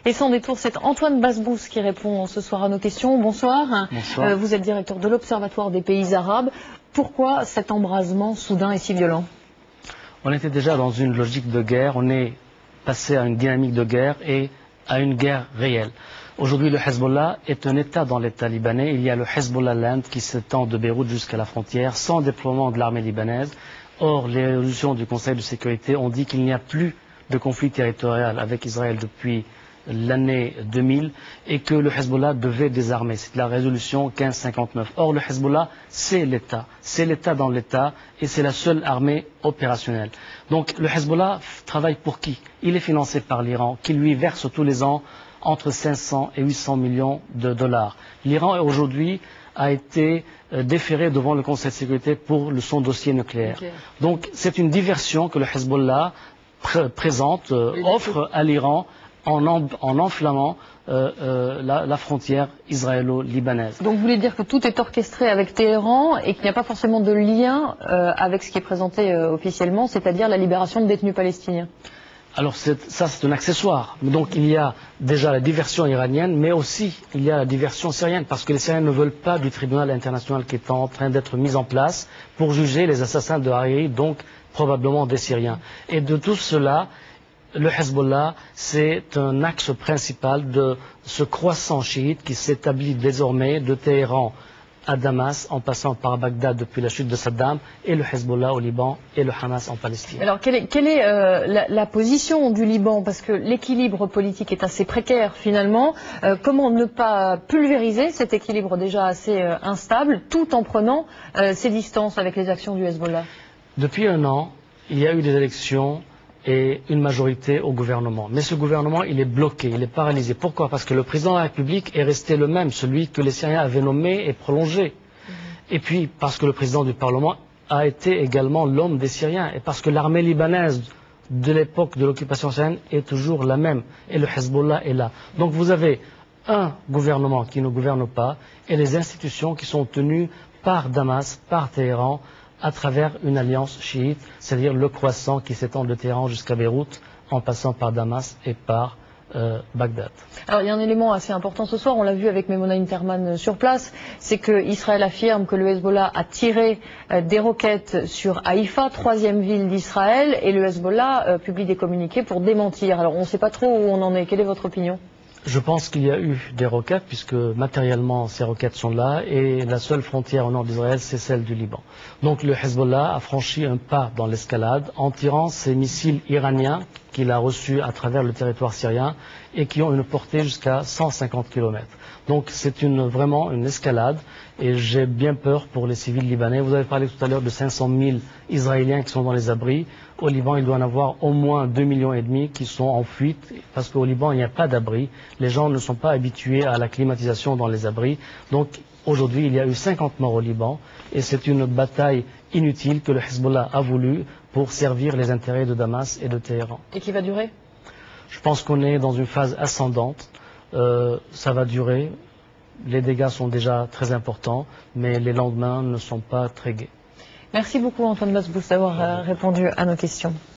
Et sans détour, c'est Antoine Basbous qui répond ce soir à nos questions. Bonsoir. Bonsoir. Vous êtes directeur de l'Observatoire des pays arabes. Pourquoi cet embrasement soudain et si violent? On était déjà dans une logique de guerre, on est passé à une dynamique de guerre et à une guerre réelle. Aujourd'hui, le Hezbollah est un État dans l'État libanais. Il y a le Hezbollah Land qui s'étend de Beyrouth jusqu'à la frontière sans déploiement de l'armée libanaise. Or, les résolutions du Conseil de sécurité ont dit qu'il n'y a plus de conflit territorial avec Israël depuis l'année 2000 et que le Hezbollah devait désarmer. C'est la résolution 1559. Or, le Hezbollah, c'est l'État dans l'État et c'est la seule armée opérationnelle. Donc, le Hezbollah travaille pour qui? Il est financé par l'Iran, qui lui verse tous les ans entre 500 et 800 millions de dollars. L'Iran, aujourd'hui, a été déféré devant le Conseil de sécurité pour son dossier nucléaire. Okay. Donc, c'est une diversion que le Hezbollah présente, offre à l'Iran en enflammant la frontière israélo-libanaise. Donc vous voulez dire que tout est orchestré avec Téhéran et qu'il n'y a pas forcément de lien avec ce qui est présenté officiellement, c'est-à-dire la libération de détenus palestiniens? Alors ça c'est un accessoire. Donc il y a déjà la diversion iranienne, mais aussi il y a la diversion syrienne, parce que les Syriens ne veulent pas du tribunal international qui est en train d'être mis en place pour juger les assassins de Hariri, donc probablement des Syriens. Et de tout cela, le Hezbollah, c'est un axe principal de ce croissant chiite qui s'établit désormais de Téhéran à Damas, en passant par Bagdad depuis la chute de Saddam, et le Hezbollah au Liban et le Hamas en Palestine. Alors, quelle est la position du Liban? Parce que l'équilibre politique est assez précaire finalement. Comment ne pas pulvériser cet équilibre déjà assez instable, tout en prenant ses distances avec les actions du Hezbollah? Depuis un an, il y a eu des élections et une majorité au gouvernement. Mais ce gouvernement, il est bloqué, il est paralysé. Pourquoi? Parce que le président de la République est resté le même, celui que les Syriens avaient nommé et prolongé. Et puis, parce que le président du Parlement a été également l'homme des Syriens. Et parce que l'armée libanaise de l'époque de l'occupation syrienne est toujours la même. Et le Hezbollah est là. Donc vous avez un gouvernement qui ne gouverne pas et les institutions qui sont tenues par Damas, par Téhéran, à travers une alliance chiite, c'est-à-dire le croissant qui s'étend de Téhéran jusqu'à Beyrouth, en passant par Damas et par Bagdad. Alors il y a un élément assez important ce soir, on l'a vu avec Memona Interman sur place, c'est que Israël affirme que le Hezbollah a tiré des roquettes sur Haïfa, 3e ville d'Israël, et le Hezbollah publie des communiqués pour démentir. Alors on ne sait pas trop où on en est, quelle est votre opinion? Je pense qu'il y a eu des roquettes, puisque matériellement ces roquettes sont là, et la seule frontière au nord d'Israël, c'est celle du Liban. Donc le Hezbollah a franchi un pas dans l'escalade en tirant ces missiles iraniens qu'il a reçus à travers le territoire syrien et qui ont une portée jusqu'à 150 km. Donc c'est vraiment une escalade et j'ai bien peur pour les civils libanais. Vous avez parlé tout à l'heure de 500 000 Israéliens qui sont dans les abris. Au Liban, il doit y en avoir au moins 2,5 millions qui sont en fuite parce qu'au Liban, il n'y a pas d'abri. Les gens ne sont pas habitués à la climatisation dans les abris. Donc aujourd'hui, il y a eu 50 morts au Liban et c'est une bataille inutile que le Hezbollah a voulu pour servir les intérêts de Damas et de Téhéran. Et qui va durer? Je pense qu'on est dans une phase ascendante. Ça va durer. Les dégâts sont déjà très importants, mais les lendemains ne sont pas très gais. Merci beaucoup Antoine Basbous d'avoir répondu à nos questions.